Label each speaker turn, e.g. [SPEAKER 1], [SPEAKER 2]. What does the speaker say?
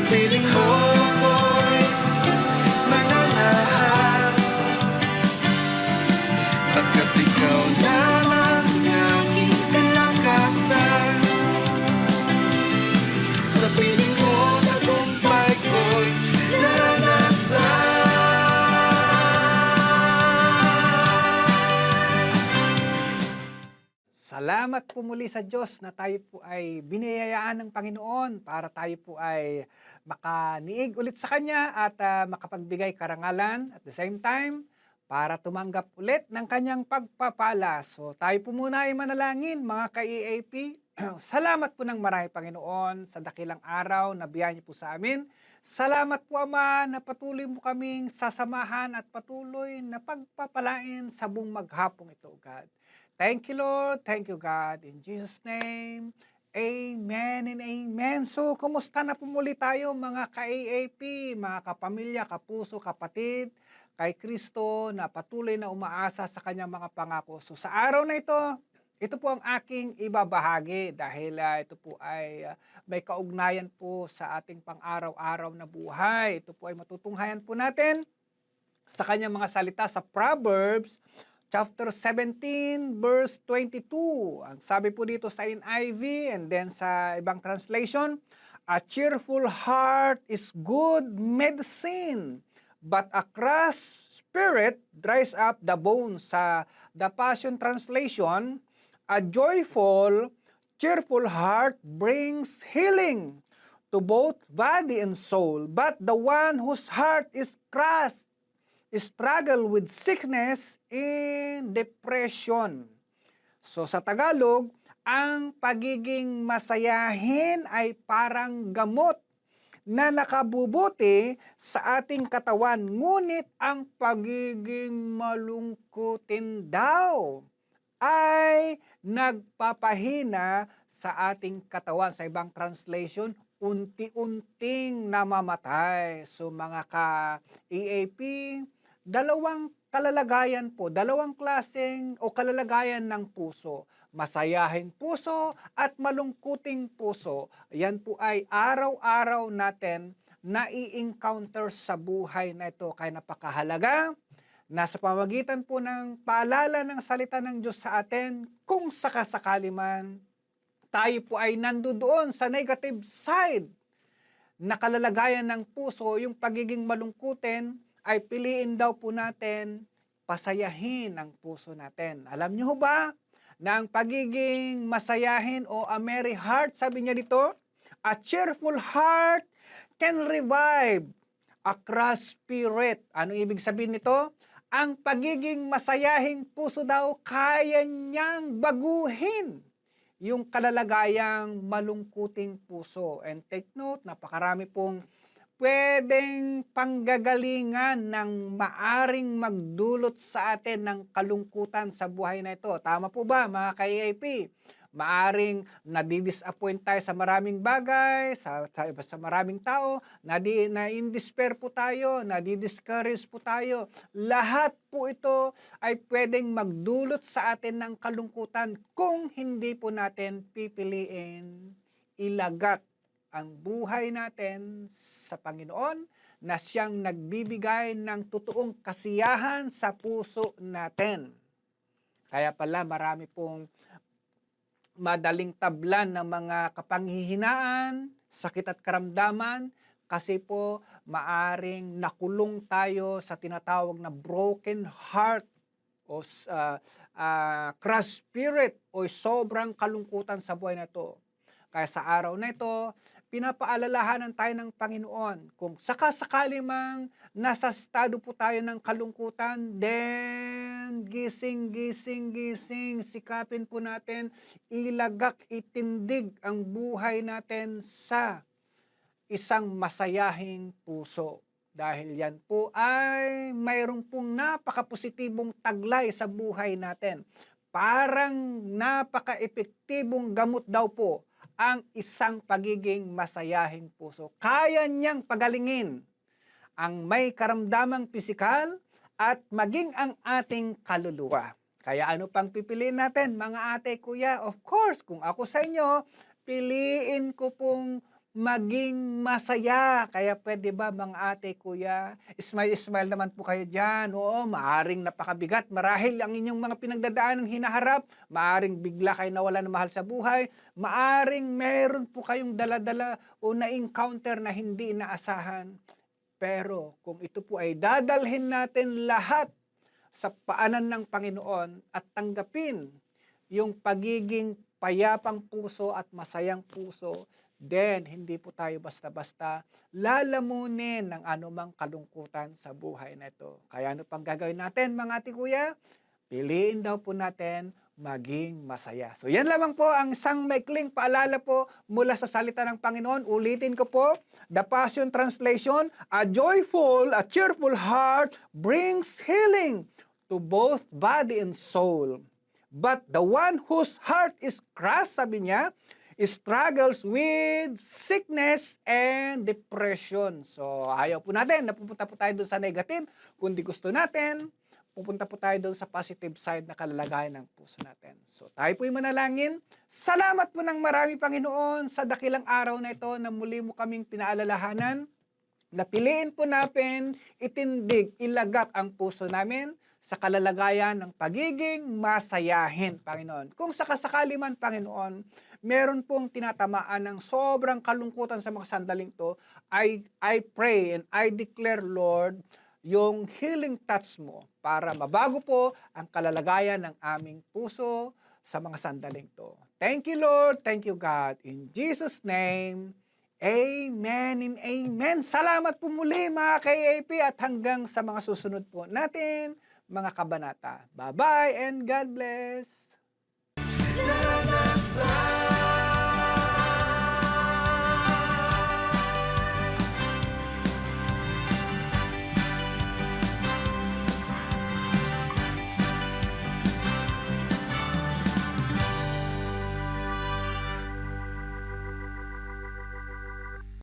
[SPEAKER 1] Piling mo ako'y mananahan, pagkat ikaw lamang ang aking kalakasan. Sa piling mo tagumpay ko'y naranasan.
[SPEAKER 2] Salamat po muli sa Diyos na tayo po ay biniyayaan ng Panginoon para tayo po ay makaniig ulit sa Kanya at makapagbigay karangalan at the same time para tumanggap ulit ng Kanyang pagpapala. So tayo po muna ay manalangin mga ka-EAP. Salamat po ng marami Panginoon sa dakilang araw na biyaya niyo po sa amin. Salamat po Ama na patuloy mo kaming sasamahan at patuloy na pagpapalain sa buong maghapong ito, God. Thank you, Lord. Thank you, God. In Jesus' name, amen and amen. So, kumusta na po muli tayo mga ka-AAP, mga kapamilya, kapuso, kapatid, kay Kristo na patuloy na umaasa sa kanyang mga pangako. So, sa araw na ito po ang aking ibabahagi dahil ito po ay may kaugnayan po sa ating pang-araw-araw na buhay. Ito po ay matutunghayan po natin sa kanyang mga salita sa Proverbs chapter 17, verse 22. Ang sabi po dito sa NIV and then sa ibang translation, a cheerful heart is good medicine, but a crushed spirit dries up the bones. Sa The Passion Translation, a joyful, cheerful heart brings healing to both body and soul, but the one whose heart is crushed struggle with sickness and depression. So sa Tagalog, ang pagiging masayahin ay parang gamot na nakabubuti sa ating katawan, ngunit ang pagiging malungkutin daw ay nagpapahina sa ating katawan. Sa ibang translation, unti-unting namamatay. So mga ka-EAP, dalawang kalalagayan po, dalawang klaseng o kalalagayan ng puso. Masayahing puso at malungkuting puso. Yan po ay araw-araw natin na i-encounter sa buhay na ito. Kaya napakahalaga na sa pamamagitan po ng paalala ng salita ng Diyos sa atin, kung sakasakali man tayo po ay nandoon sa negative side na kalalagayan ng puso, yung pagiging malungkutin, ay piliin daw po natin pasayahin ang puso natin. Alam niyo ba na ang pagiging masayahin o a merry heart, sabi niya dito, a cheerful heart can revive a crushed spirit. Ano ibig sabihin nito? Ang pagiging masayahing puso daw kaya niyang baguhin yung kalalagayang malungkuting puso. And take note, napakarami pong pwedeng panggagalingan ng maaring magdulot sa atin ng kalungkutan sa buhay na ito. Tama po ba mga ka-EAP? Maaring nadidisappoint tayo sa maraming bagay, sa maraming tao, na-indespair po tayo, nadidiscourage po tayo. Lahat po ito ay pwedeng magdulot sa atin ng kalungkutan kung hindi po natin pipiliin ilagak ang buhay natin sa Panginoon na siyang nagbibigay ng totoong kasiyahan sa puso natin. Kaya pala marami pong madaling tablan ng mga kapanghihinaan, sakit at karamdaman, kasi po maaring nakulong tayo sa tinatawag na broken heart o crushed spirit o sobrang kalungkutan sa buhay na ito. Kaya sa araw na ito, pinapaalalahanan tayo ng Panginoon. Kung sakasakali mang nasa estado po tayo ng kalungkutan, then gising, sikapin po natin, ilagak, itindig ang buhay natin sa isang masayahing puso. Dahil yan po ay mayroong pong napaka-positibong taglay sa buhay natin. Parang napaka-epektibong gamot daw po ang isang pagiging masayahing puso. Kaya niyang pagalingin ang may karamdamang pisikal at maging ang ating kaluluwa. Kaya ano pang pipiliin natin, mga ate, kuya? Of course, kung ako sa inyo, piliin ko pong maging masaya. Kaya pwede ba mga ate, kuya, smile-smile naman po kayo dyan. Oo, maaring napakabigat. Marahil ang inyong mga pinagdadaanan hinaharap. Maaring bigla kayo nawalan ng mahal sa buhay. Maaring meron po kayong dala-dala o na-encounter na hindi inaasahan. Pero kung ito po ay dadalhin natin lahat sa paanan ng Panginoon at tanggapin yung pagiging payapang puso at masayang puso, then hindi po tayo basta-basta lalamunin ng anumang kalungkutan sa buhay na ito. Kaya ano pang gagawin natin mga ate kuya? Piliin daw po natin maging masaya. So yan lamang po ang isang maikling paalala po mula sa salita ng Panginoon. Ulitin ko po, The Passion Translation, a cheerful heart brings healing to both body and soul. But the one whose heart is crushed, sabi niya, struggles with sickness and depression. So ayaw po natin, napupunta po tayo doon sa negative. Kundi gusto natin, pupunta po tayo doon sa positive side na kalalagayan ng puso natin. So tayo po'y manalangin. Salamat po ng marami, Panginoon, sa dakilang araw na ito na muli mo kaming pinaalalahanan. Napiliin po natin, itindig, ilagak ang puso namin sa kalalagayan ng pagiging masayahin, Panginoon. Kung sakasakali man, Panginoon, meron pong tinatamaan ng sobrang kalungkutan sa mga sandaling to, I pray and I declare, Lord, yung healing touch mo para mabago po ang kalalagayan ng aming puso sa mga sandaling to. Thank you, Lord. Thank you, God. In Jesus' name, amen and amen. Salamat po muli mga KAP at hanggang sa mga susunod po natin, mga kabanata. Bye-bye and God bless.
[SPEAKER 1] Naranasan